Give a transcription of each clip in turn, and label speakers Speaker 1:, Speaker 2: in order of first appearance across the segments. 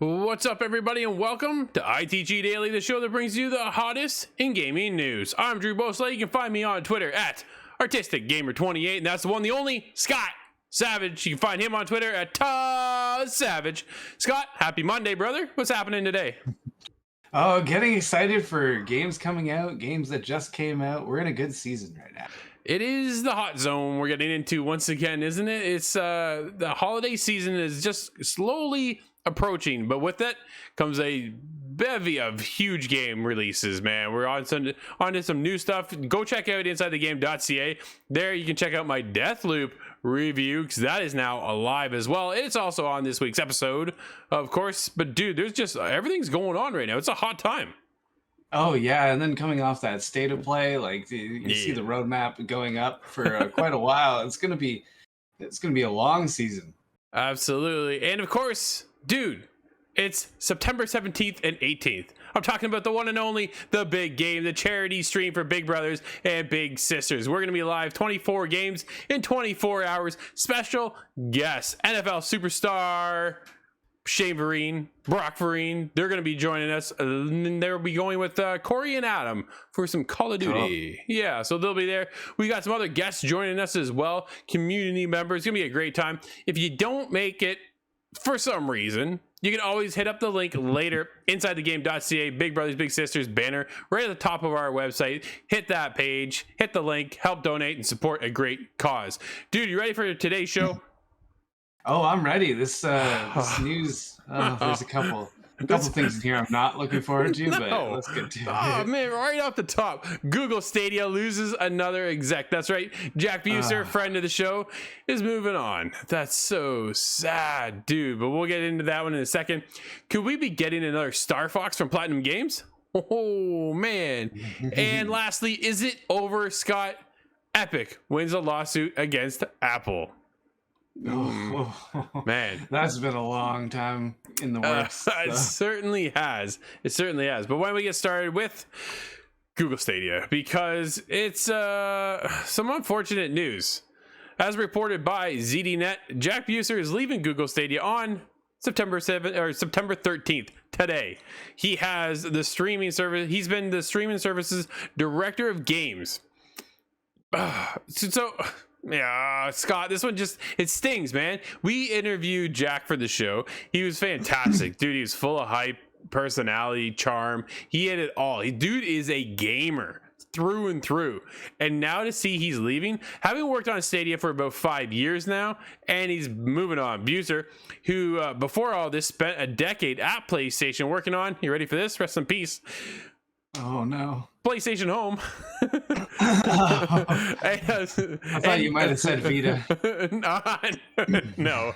Speaker 1: What's up, everybody, and welcome to ITG Daily, the show that brings you the hottest in gaming news. I'm Drew Bosley. You can find me on Twitter at ArtisticGamer28, and that's the one, the only, Scott Savage. You can find him on Twitter at Savage. Scott, happy Monday, brother. What's happening today?
Speaker 2: Oh, getting excited for games coming out, games that just came out. We're in a good season right now.
Speaker 1: It is the hot zone we're getting into once again, isn't it? It's the holiday season is just slowly approaching, but with it comes a bevy of huge game releases, man. We're on to some new stuff. Go check out InsideTheGame.ca. There you can check out my Deathloop review, because that is now alive as well. It's also on this week's episode, of course. But dude, there's just everything's going on right now. It's a hot time.
Speaker 2: Oh yeah, and then coming off that state of play, like you see the roadmap going up for quite a while. It's gonna be a long season.
Speaker 1: Absolutely, and of course, dude, it's September 17th and 18th. I'm talking about the one and only, the big game, the charity stream for big brothers and big sisters. We're gonna be live 24 games in 24 hours. Special guests, NFL superstar Shane Vereen, Brock Vereen, they're going to be joining us. They'll be going with Corey and Adam for some Call of Duty. Oh. Yeah, so they'll be there. We got some other guests joining us as well, community members. It's going to be a great time. If you don't make it for some reason, you can always hit up the link later, InsideTheGame.ca, Big Brothers, Big Sisters banner, right at the top of our website. Hit that page, hit the link, help donate, and support a great cause. Dude, you ready for today's show?
Speaker 2: Oh, I'm ready. This news. There's a couple things in here I'm not looking forward to, but let's get to it.
Speaker 1: Oh man, right off the top, Google Stadia loses another exec. That's right, Jack Buser, friend of the show, is moving on. That's so sad, dude. But we'll get into that one in a second. Could we be getting another Star Fox from Platinum Games? Oh man. And lastly, is it over, Scott? Epic wins a lawsuit against Apple. Man,
Speaker 2: that's been a long time in the works.
Speaker 1: It certainly has. But why don't we get started with Google Stadia, because it's some unfortunate news. As reported by ZDNet, Jack Buser is leaving Google Stadia on September 13th, today. He has the streaming service. He's been the streaming services director of games. Yeah, Scott, this one it stings, man. We interviewed Jack for the show. He was fantastic. Dude, he was full of hype, personality, charm. He had it all. Dude is a gamer through and through. And now to see he's leaving, having worked on Stadia for about 5 years now, and he's moving on. Buser, who before all this spent a decade at PlayStation working on, you ready for this? Rest in peace.
Speaker 2: Oh no.
Speaker 1: PlayStation Home.
Speaker 2: I thought you might have said Vita.
Speaker 1: No.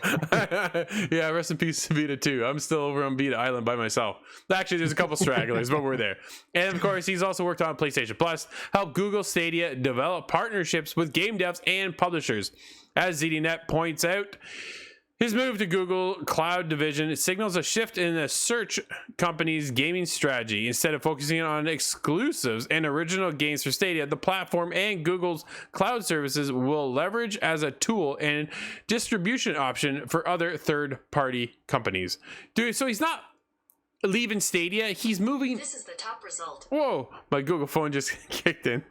Speaker 1: Yeah, rest in peace, Vita too. I'm still over on Vita Island by myself. Actually, there's a couple stragglers, but we're there. And of course, he's also worked on PlayStation Plus, helped Google Stadia develop partnerships with game devs and publishers. As ZDNet points out, his move to Google Cloud Division signals a shift in the search company's gaming strategy. Instead of focusing on exclusives and original games for Stadia, the platform and Google's cloud services will leverage as a tool and distribution option for other third-party companies. Dude, so he's not leaving Stadia, he's moving.
Speaker 3: This is the top result.
Speaker 1: Whoa, my Google phone just kicked in.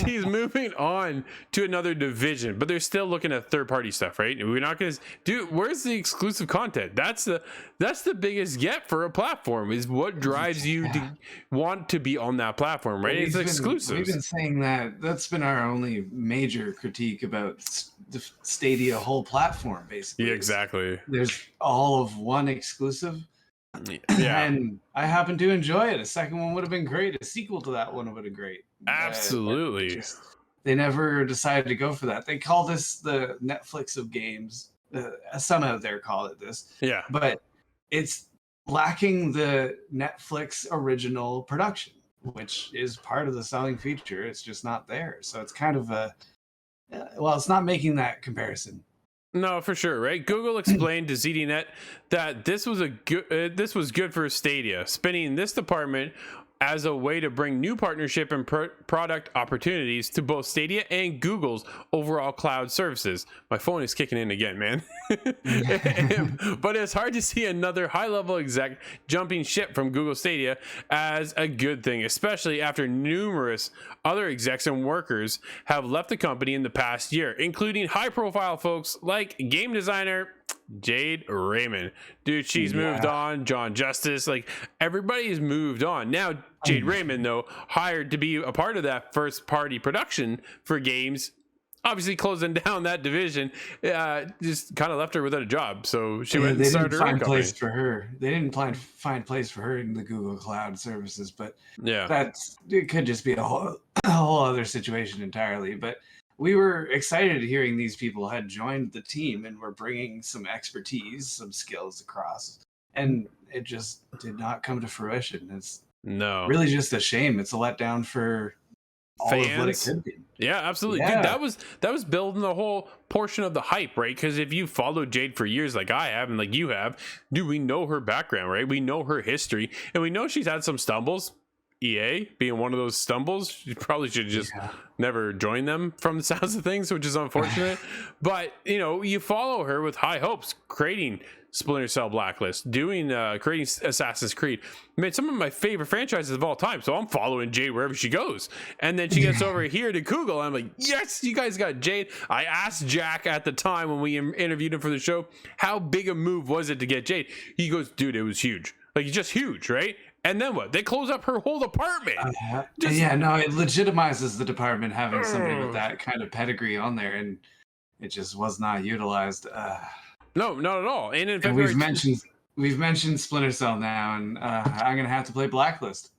Speaker 1: He's moving on to another division, but they're still looking at third-party stuff, right? We're not gonna dude, where's the exclusive content? That's the biggest get for a platform, is what drives you to want to be on that platform, right? It's exclusive.
Speaker 2: We've been saying that's been our only major critique about the Stadia whole platform, basically.
Speaker 1: Yeah, exactly.
Speaker 2: There's all of one exclusive. Yeah, and I happen to enjoy it. A second one would have been great. A sequel to that one would have been great.
Speaker 1: Absolutely.
Speaker 2: They never decided to go for that. They call this the Netflix of games. Some out there call it this.
Speaker 1: Yeah.
Speaker 2: But it's lacking the Netflix original production, which is part of the selling feature. It's just not there. So it's kind of it's not making that comparison.
Speaker 1: No, for sure, right? Google explained to ZDNet that this was good for Stadia, spinning this department as a way to bring new partnership and product opportunities to both Stadia and Google's overall cloud services. My phone is kicking in again, man. But it's hard to see another high-level exec jumping ship from Google Stadia as a good thing, especially after numerous other execs and workers have left the company in the past year, including high-profile folks like game designer Jade Raymond. Dude, she's moved on. John Justice, like everybody's moved on. Now, Jade Raymond, though, hired to be a part of that first party production for games, obviously closing down that division, just kind of left her without a job. So she went and started her own company.
Speaker 2: Place for her. They didn't find place for her in the Google Cloud services, but it could just be a whole other situation entirely. But we were excited hearing these people had joined the team and were bringing some expertise, some skills across, and it just did not come to fruition. It's really just a shame. It's a letdown for all fans. Of what it could be.
Speaker 1: Yeah, absolutely. Yeah. Dude, that was building the whole portion of the hype, right? Because if you followed Jade for years like I have and like you have, dude, we know her background, right? We know her history, and we know she's had some stumbles. EA being one of those stumbles, you probably should just never join them from the sounds of things, which is unfortunate. But you know, you follow her with high hopes, creating Splinter Cell Blacklist, creating Assassin's Creed. I mean, some of my favorite franchises of all time. So I'm following Jade wherever she goes. And then she gets over here to Google. And I'm like, yes, you guys got Jade. I asked Jack at the time when we interviewed him for the show, how big a move was it to get Jade? He goes, dude, it was huge. Like, just huge, right? And then what? They close up her whole department.
Speaker 2: It legitimizes the department having somebody with that kind of pedigree on there, and it just was not utilized.
Speaker 1: No, not at all. And in
Speaker 2: fact, we've mentioned Splinter Cell now, and I'm gonna have to play Blacklist.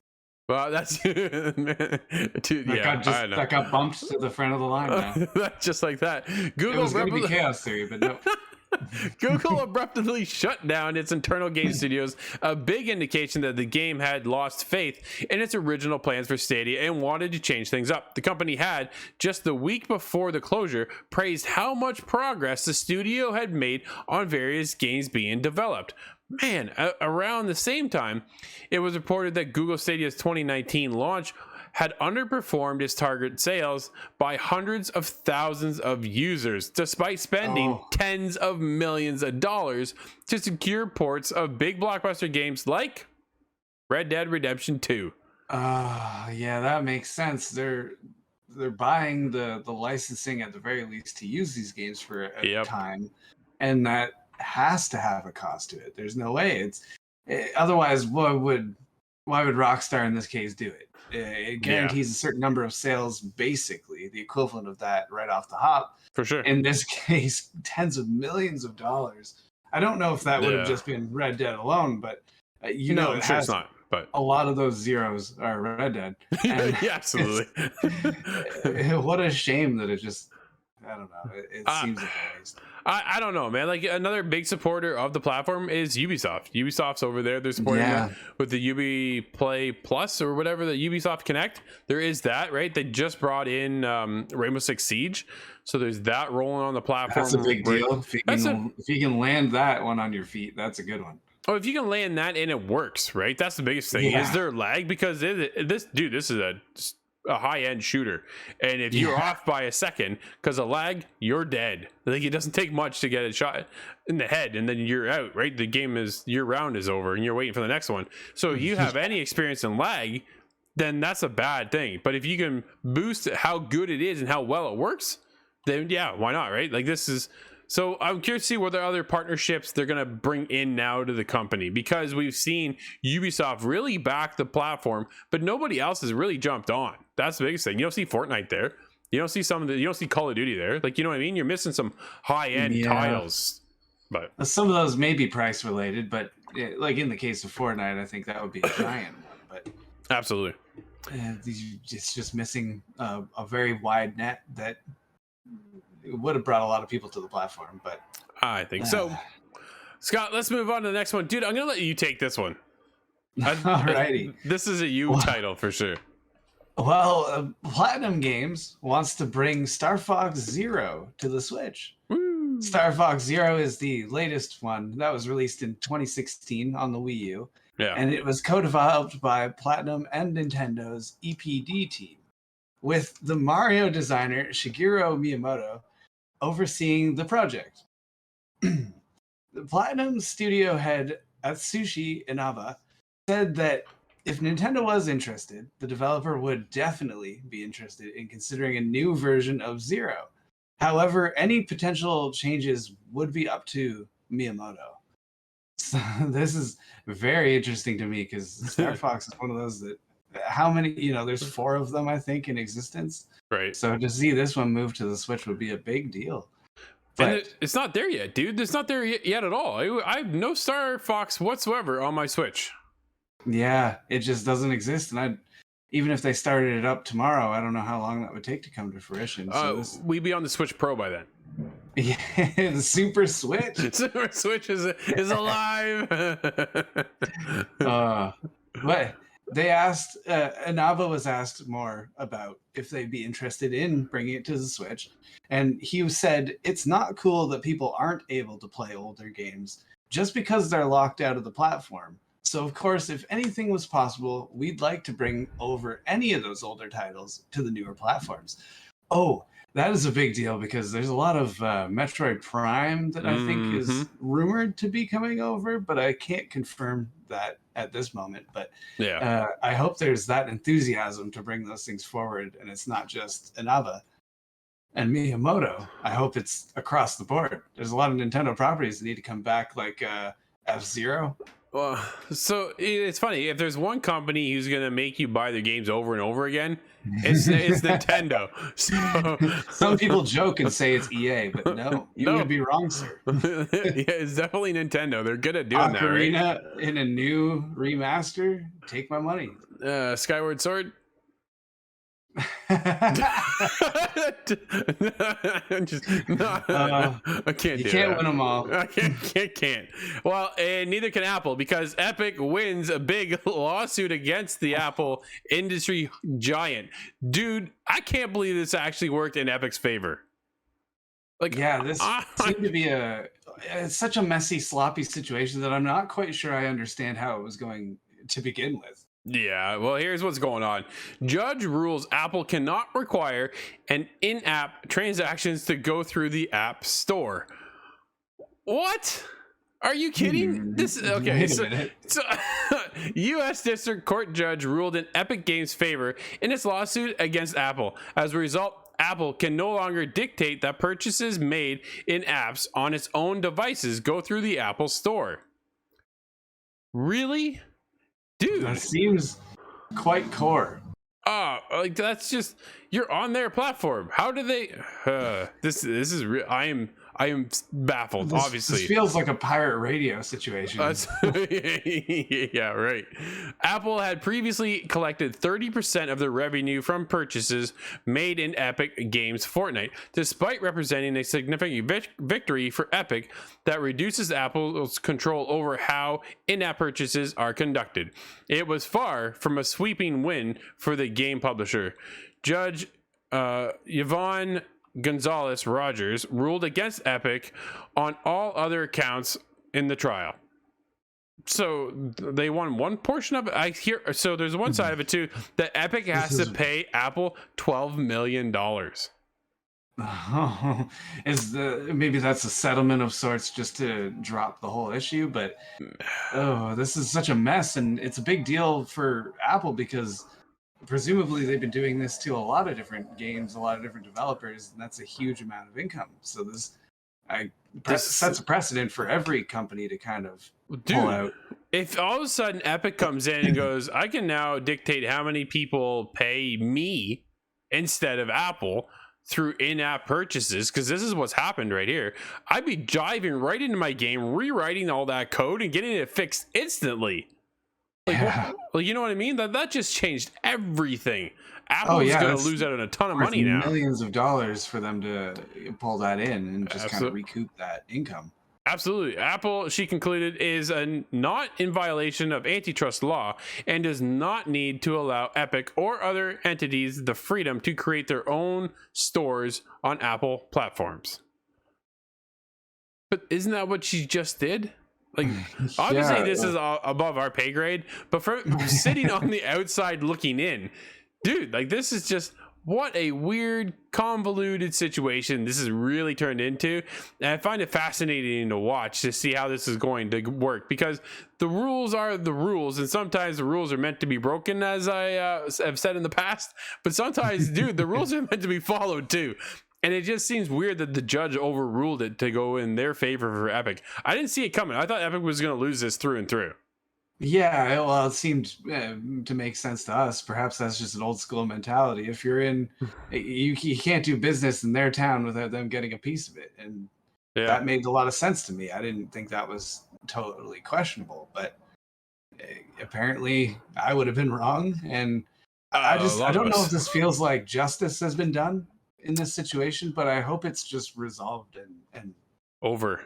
Speaker 1: Well, that's dude,
Speaker 2: that got bumped to the front of the line now.
Speaker 1: Just like that. Google
Speaker 2: it was going to be Chaos Theory, but no.
Speaker 1: Google abruptly shut down its internal game studios, a big indication that the game had lost faith in its original plans for Stadia and wanted to change things up. The company had, just the week before the closure, praised how much progress the studio had made on various games being developed. Man, around the same time, it was reported that Google Stadia's 2019 launch had underperformed its target sales by hundreds of thousands of users, despite spending tens of millions of dollars to secure ports of big blockbuster games like Red Dead Redemption 2.
Speaker 2: Yeah, that makes sense. They're buying the licensing at the very least to use these games for a time, and that has to have a cost to it. There's no way otherwise. Why would Rockstar in this case do it? It guarantees a certain number of sales, basically the equivalent of that right off the hop.
Speaker 1: For sure.
Speaker 2: In this case, tens of millions of dollars. I don't know if that would have just been Red Dead alone, but
Speaker 1: I'm sure it's not. But
Speaker 2: a lot of those zeros are Red Dead.
Speaker 1: Yeah, absolutely.
Speaker 2: What a shame that it just. I don't know. It seems like a waste.
Speaker 1: I don't know, man. Like, another big supporter of the platform is Ubisoft. Ubisoft's over there. They're supporting it with the Ubi Play Plus or whatever, the Ubisoft Connect. There is that, right? They just brought in Rainbow Six Siege. So there's that rolling on the platform.
Speaker 2: That's a big deal. If you can land that one on your feet, that's a good one.
Speaker 1: Oh, if you can land that and it works, right? That's the biggest thing. Is there lag? Because this is a high-end shooter, and if you're off by a second because of lag, you're dead. Like, it doesn't take much to get a shot in the head, and then you're out, right? The game your round is over, and you're waiting for the next one. So if you have any experience in lag, then that's a bad thing. But if you can boost how good it is and how well it works, then why not, right? Like, this is. So I'm curious to see what other partnerships they're going to bring in now to the company, because we've seen Ubisoft really back the platform, but nobody else has really jumped on. That's the biggest thing. You don't see Fortnite there. You don't see you don't see Call of Duty there. Like, you know what I mean? You're missing some high-end titles. But
Speaker 2: some of those may be price related, but like in the case of Fortnite, I think that would be a giant one. But
Speaker 1: absolutely.
Speaker 2: It's just missing a very wide net that it would have brought a lot of people to the platform, but
Speaker 1: I think so. Scott, let's move on to the next one. Dude, I'm going to let you take this one.
Speaker 2: Alrighty.
Speaker 1: This is a title for sure.
Speaker 2: Well, Platinum Games wants to bring Star Fox Zero to the Switch.
Speaker 1: Woo.
Speaker 2: Star Fox Zero is the latest one that was released in 2016 on the Wii U.
Speaker 1: Yeah.
Speaker 2: And it was co-developed by Platinum and Nintendo's EPD team, with the Mario designer Shigeru Miyamoto overseeing the project. The Platinum studio head Atsushi Inaba said that if Nintendo was interested, the developer would definitely be interested in considering a new version of Zero. However, any potential changes would be up to Miyamoto. So this is very interesting to me because Star Fox is one of those that how many, there's 4 of them I think in existence.
Speaker 1: Right.
Speaker 2: So to see this one move to the Switch would be a big deal.
Speaker 1: And it's not there yet, dude. It's not there yet at all. I have no Star Fox whatsoever on my Switch.
Speaker 2: Yeah, it just doesn't exist. And even if they started it up tomorrow, I don't know how long that would take to come to fruition. So
Speaker 1: we'd be on the Switch Pro by then.
Speaker 2: Yeah, the Super Switch.
Speaker 1: Super Switch is alive.
Speaker 2: But they asked, Inaba was asked more about if they'd be interested in bringing it to the Switch. And he said, it's not cool that people aren't able to play older games just because they're locked out of the platform. So, of course, if anything was possible, we'd like to bring over any of those older titles to the newer platforms. Oh, that is a big deal because there's a lot of Metroid Prime that I think is rumored to be coming over, but I can't confirm that at this moment. But
Speaker 1: yeah,
Speaker 2: I hope there's that enthusiasm to bring those things forward, and it's not just Inaba and Miyamoto. I hope it's across the board. There's a lot of Nintendo properties that need to come back, like F-Zero.
Speaker 1: Well, so it's funny. If there's one company who's gonna make you buy their games over and over again, it's Nintendo. So
Speaker 2: some people joke and say it's EA, but no, you would be wrong, sir.
Speaker 1: Yeah, it's definitely Nintendo. They're good at doing that, right?
Speaker 2: In a new remaster, take my money.
Speaker 1: Skyward Sword. I can't.
Speaker 2: You can't win them all.
Speaker 1: I can't. Well, and neither can Apple because Epic wins a big lawsuit against the Apple industry giant. Dude, I can't believe this actually worked in Epic's favor.
Speaker 2: Like, yeah, this seemed to be it's such a messy, sloppy situation that I'm not quite sure I understand how it was going to begin with.
Speaker 1: Yeah, well, here's what's going on. Judge rules Apple cannot require an in-app transactions to go through the App Store. What? Are you kidding? This is okay. So U.S. District Court judge ruled in Epic Games' favor in its lawsuit against Apple. As a result, Apple can no longer dictate that purchases made in apps on its own devices go through the Apple Store. Really? Dude,
Speaker 2: that seems quite core.
Speaker 1: Oh, like that's just you're on their platform. How do they? This is real. I am baffled. Obviously,
Speaker 2: this feels like a pirate radio situation.
Speaker 1: Yeah, right. Apple had previously collected 30% of the revenue from purchases made in Epic Games Fortnite, despite representing a significant victory for Epic that reduces Apple's control over how in-app purchases are conducted. It was far from a sweeping win for the game publisher. Judge Yvonne Gonzalez Rogers ruled against Epic on all other accounts in the trial. So they won one portion of it. I hear. So there's one side of it too that Epic has to pay Apple $12 million.
Speaker 2: Oh, maybe that's a settlement of sorts just to drop the whole issue. But this is such a mess, and it's a big deal for Apple because presumably they've been doing this to a lot of different games, a lot of different developers, and that's a huge amount of income. So this sets a precedent for every company to kind of pull out.
Speaker 1: If all of a sudden Epic comes in and goes, I can now dictate how many people pay me instead of Apple through in-app purchases, because this is what's happened right here, I'd be diving right into my game, rewriting all that code and getting it fixed instantly. Like,
Speaker 2: yeah.
Speaker 1: Well, you know what I mean? That just changed everything. Apple's going to lose out on a ton of money now.
Speaker 2: Millions of dollars for them to pull that in and just kind of recoup that income.
Speaker 1: Absolutely. Apple, she concluded, is not in violation of antitrust law and does not need to allow Epic or other entities the freedom to create their own stores on Apple platforms. But isn't that what she just did? Like, obviously,
Speaker 2: Yeah.
Speaker 1: this is above our pay grade, but for sitting on the outside looking in, dude, like, this is just what a weird, convoluted situation this is really turned into. And I find it fascinating to watch to see how this is going to work, because the rules are the rules, and sometimes the rules are meant to be broken, as I have said in the past, but sometimes, dude, the rules are meant to be followed too. And it just seems weird that the judge overruled it to go in their favor for Epic. I didn't see it coming. I thought Epic was going to lose this through and through.
Speaker 2: Yeah, well, it seemed to make sense to us. Perhaps that's just an old school mentality. If you're in, you can't do business in their town without them getting a piece of it, and that made a lot of sense to me. I didn't think that was totally questionable, but apparently I would have been wrong. And I don't know if this feels like justice has been done in this situation, but I hope it's just resolved and
Speaker 1: over.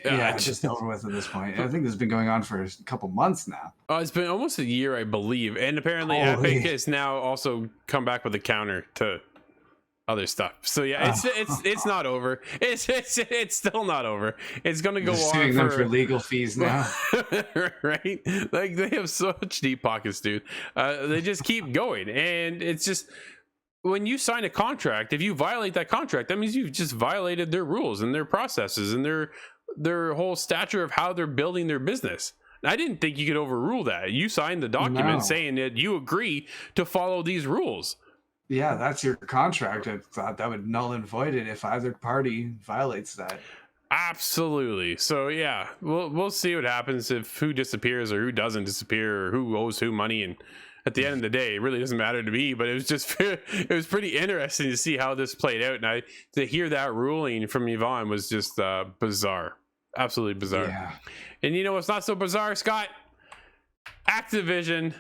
Speaker 2: Yeah, just over with at this point. I think this has been going on for a couple months now.
Speaker 1: It's been almost a year, I believe, and apparently Epic has now also come back with a counter to other stuff. So yeah, it's not over. It's still not over. It's gonna go on
Speaker 2: suing them for legal fees now,
Speaker 1: right? Like, they have such deep pockets, dude. They just keep going, and it's just, when you sign a contract, if you violate that contract, that means you've just violated their rules and their processes and their whole stature of how they're building their business. I didn't think you could overrule that. You signed the document saying that you agree to follow these rules.
Speaker 2: Yeah, that's your contract. I thought that would null and void it if either party violates that.
Speaker 1: Absolutely. So yeah, we'll see what happens, if who disappears or who doesn't disappear, or who owes who money. And at the end of the day, it really doesn't matter to me, but it was pretty interesting to see how this played out. And to hear that ruling from Yvonne was just bizarre. Absolutely bizarre.
Speaker 2: Yeah.
Speaker 1: And you know what's not so bizarre, Scott? Activision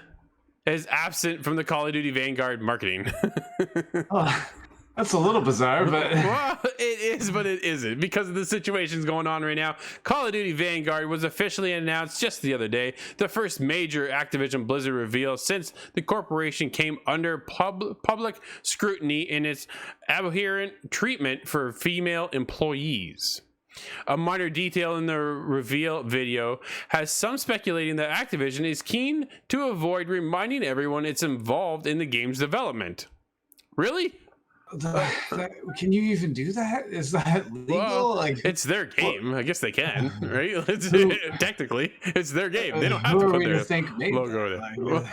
Speaker 1: is absent from the Call of Duty Vanguard marketing.
Speaker 2: Oh, that's a little bizarre, but
Speaker 1: well, it is, but it isn't, because of the situations going on right now. Call of Duty Vanguard was officially announced just the other day, the first major Activision Blizzard reveal since the corporation came under public scrutiny in its abhorrent treatment for female employees. A minor detail in the reveal video has some speculating that Activision is keen to avoid reminding everyone it's involved in the game's development. Really?
Speaker 2: Can you even do that? Is that legal?
Speaker 1: Well,
Speaker 2: like,
Speaker 1: it's their game. I guess they can, right? Technically, it's their game. They don't have to put their logo there.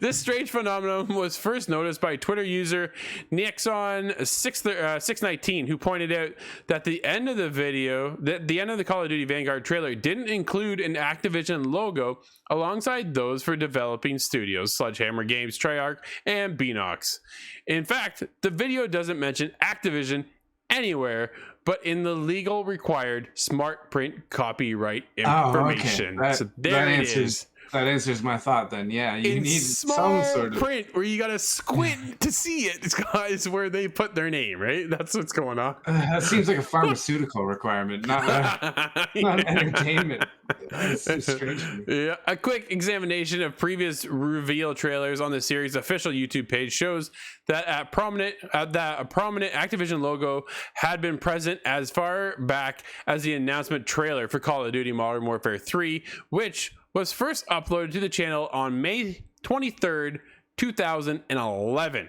Speaker 1: This strange phenomenon was first noticed by Twitter user Nexon619, who pointed out that the end of the video, the end of the Call of Duty Vanguard trailer, didn't include an Activision logo alongside those for developing studios Sledgehammer Games, Treyarch, and Beanox. In fact, the video doesn't mention Activision anywhere but in the legal required smart print copyright information.
Speaker 2: Okay.
Speaker 1: So there it is.
Speaker 2: That answers my thought then. Yeah, you need
Speaker 1: small
Speaker 2: some sort of
Speaker 1: print where you gotta squint to see it. It's where they put their name, right? That's what's going on.
Speaker 2: That seems like a pharmaceutical requirement, not entertainment. That's strange to me.
Speaker 1: Yeah, a quick examination of previous reveal trailers on the series' official YouTube page shows that a prominent Activision logo had been present as far back as the announcement trailer for Call of Duty Modern Warfare 3, which was first uploaded to the channel on May 23rd, 2011.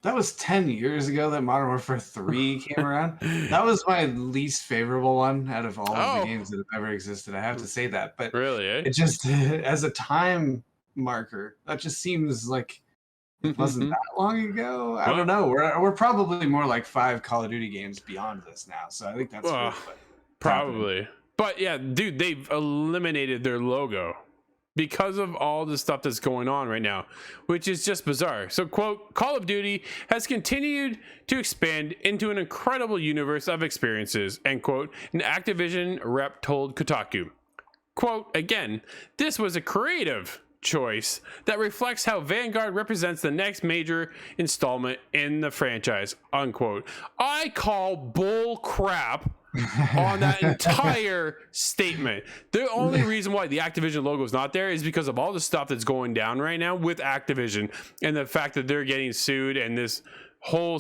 Speaker 2: That was 10 years ago that Modern Warfare 3 came around. That was my least favorable one out of all of the games that have ever existed. I have to say that. But
Speaker 1: really,
Speaker 2: it just, as a time marker, that just seems like it wasn't that long ago. I don't know. We're probably more like 5 Call of Duty games beyond this now. So I think that's
Speaker 1: probably. But yeah, dude, they've eliminated their logo because of all the stuff that's going on right now, which is just bizarre. So, quote, Call of Duty has continued to expand into an incredible universe of experiences, end quote, an Activision rep told Kotaku. Quote, again, this was a creative choice that reflects how Vanguard represents the next major installment in the franchise, unquote. I call bull crap on that entire statement. The only reason why the Activision logo is not there is because of all the stuff that's going down right now with Activision and the fact that they're getting sued and this whole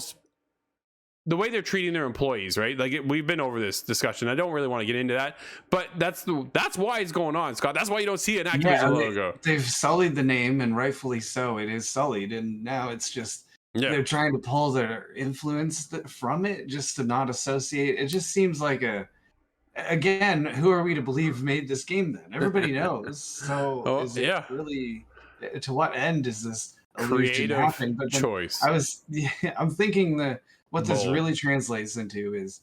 Speaker 1: the way they're treating their employees, right? Like we've been over this discussion. I don't really want to get into that, but that's why it's going on, Scott. That's why you don't see an Activision logo.
Speaker 2: They've sullied the name, and rightfully so. It is sullied, and now it's just they're trying to pull their influence from it just to not associate. It just seems like again, who are we to believe made this game then? Everybody knows. So is it really, to what end is this
Speaker 1: creative happening? But choice?
Speaker 2: I'm thinking what this really translates into is,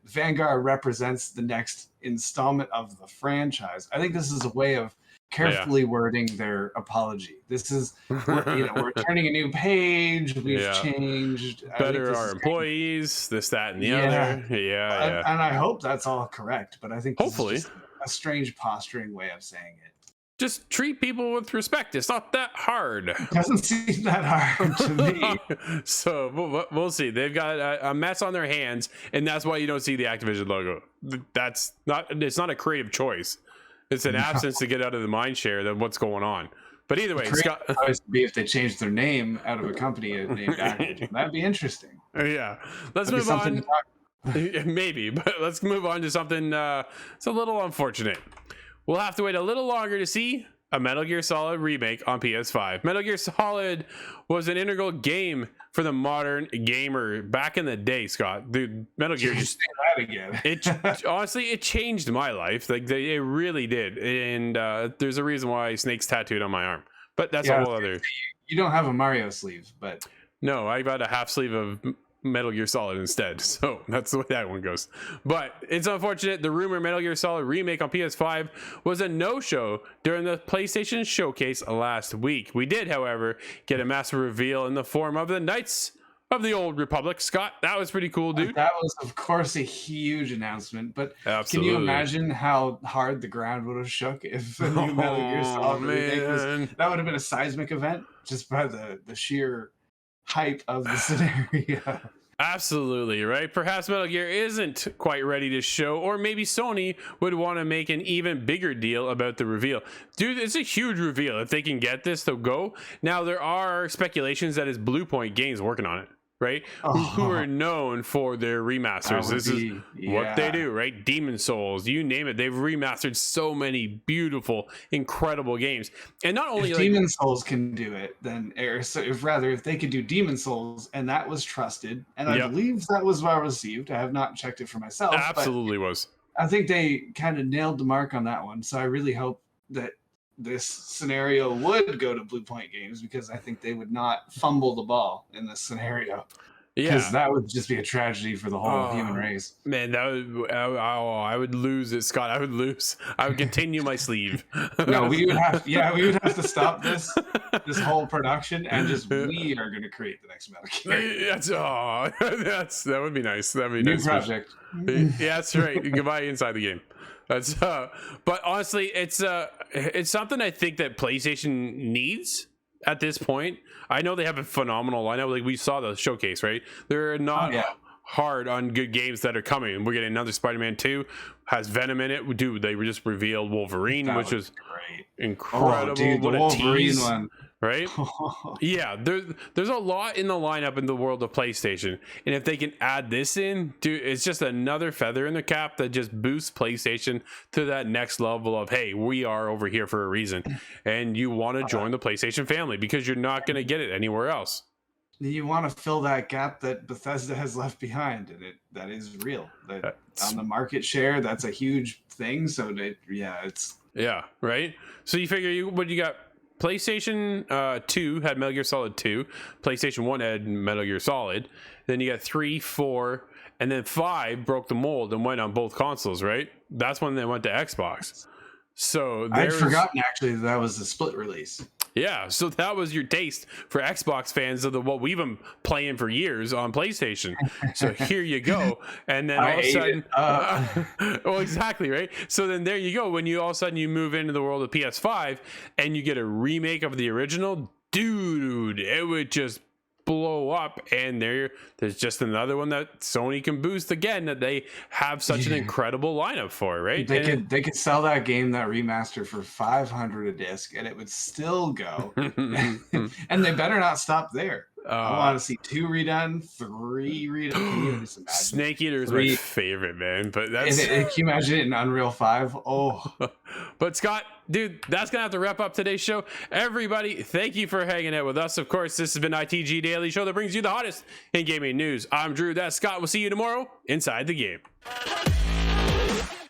Speaker 2: Vanguard represents the next installment of the franchise. I think this is a way of carefully wording their apology. This is, we're turning a new page. We've changed.
Speaker 1: Better our employees, this, that, and the other.
Speaker 2: And I hope that's all correct. But I think
Speaker 1: hopefully
Speaker 2: this is just a strange posturing way of saying it.
Speaker 1: Just treat people with respect. It's not that hard.
Speaker 2: It doesn't seem that hard to me.
Speaker 1: So we'll see. They've got a mess on their hands, and that's why you don't see the Activision logo. It's not a creative choice. It's an absence to get out of the mind share of what's going on. But either way, Scott,
Speaker 2: would be if they changed their name out of a company named Activision. That'd be interesting.
Speaker 1: Yeah. Let's move on. Maybe, but let's move on to something it's a little unfortunate. We'll have to wait a little longer to see a Metal Gear Solid remake on PS5. Metal Gear Solid was an integral game for the modern gamer back in the day, Scott. Dude, Metal Gear just
Speaker 2: say that again.
Speaker 1: Honestly, it changed my life. Like it really did. And there's a reason why Snake's tattooed on my arm. But that's a whole other.
Speaker 2: You don't have a Mario sleeve, but
Speaker 1: no, I got a half sleeve of Metal Gear Solid instead, so that's the way that one goes. But it's unfortunate. The rumor Metal Gear Solid remake on PS5 was a no-show during the PlayStation showcase last week. We did, however, get a massive reveal in the form of the Knights of the Old Republic. Scott, that was pretty cool, dude.
Speaker 2: That was, of course, a huge announcement, but Can you imagine how hard the ground would have shook if a new Metal Gear Solid remake was? That would have been a seismic event just by the sheer hype of the scenario.
Speaker 1: Absolutely, right? Perhaps Metal Gear isn't quite ready to show, or maybe Sony would want to make an even bigger deal about the reveal. Dude, it's a huge reveal. If they can get this to go. Now, there are speculations that it's Blue Point Games working on it, right? Who are known for their remasters. This is what they do, right? Demon Souls, you name it. They've remastered so many beautiful, incredible games. And not only
Speaker 2: if Demon Souls can do it, then if they could do Demon Souls and that was trusted, and I believe that was well received. I have not checked it for myself.
Speaker 1: Absolutely was.
Speaker 2: I think they kind of nailed the mark on that one. So I really hope that this scenario would go to Blue Point Games, because I think they would not fumble the ball in this scenario. Because that would just be a tragedy for the whole human race.
Speaker 1: Man, that would, I would lose it, Scott. I would lose. I would continue my sleeve.
Speaker 2: No, we would have to stop this whole production, and just we are going to create the next Metal Gear.
Speaker 1: That would be nice. That'd be
Speaker 2: new
Speaker 1: nice.
Speaker 2: Project.
Speaker 1: Yeah, that's right. Goodbye inside the game. That's but honestly, it's something I think that PlayStation needs at this point. I know they have a phenomenal lineup. Like we saw the showcase, right? They're not hard on good games that are coming. We're getting another Spider-Man 2, has Venom in it. Dude, they just revealed Wolverine, which was
Speaker 2: great.
Speaker 1: Incredible.
Speaker 2: Dude, what
Speaker 1: the
Speaker 2: Wolverine one.
Speaker 1: Right? Yeah, there's a lot in the lineup in the world of PlayStation, and if they can add this in, dude, it's just another feather in the cap that just boosts PlayStation to that next level of, hey, we are over here for a reason, and you want to join the PlayStation family because you're not going to get it anywhere else.
Speaker 2: You want to fill that gap that Bethesda has left behind, and that is real. On the market share, that's a huge thing. So
Speaker 1: right. So you figure you got. PlayStation 2 had Metal Gear Solid 2. PlayStation 1 had Metal Gear Solid. Then you got 3, 4, and then 5 broke the mold and went on both consoles, right? That's when they went to Xbox. So
Speaker 2: I'd forgotten actually that was a split release.
Speaker 1: Yeah, so that was your taste for Xbox fans of what we've been playing for years on PlayStation. So here you go. And then all of a sudden, well, exactly, right? So then there you go. When you all of a sudden you move into the world of PS5 and you get a remake of the original, dude, it would just blow up. And there's just another one that Sony can boost again, that they have such an incredible lineup for, right?
Speaker 2: They could sell that game, that remaster, for $500 a disc, and it would still go. And they better not stop there. I want to see 2 redone, 3 redone. Can you just imagine?
Speaker 1: Snake Eater is my
Speaker 2: 3
Speaker 1: favorite, man. But that's
Speaker 2: can you imagine it in Unreal 5? Oh,
Speaker 1: but Scott, dude, that's gonna have to wrap up today's show. Everybody, thank you for hanging out with us. Of course, this has been ITG Daily, show that brings you the hottest in gaming news. I'm Drew. That's Scott. We'll see you tomorrow inside the game.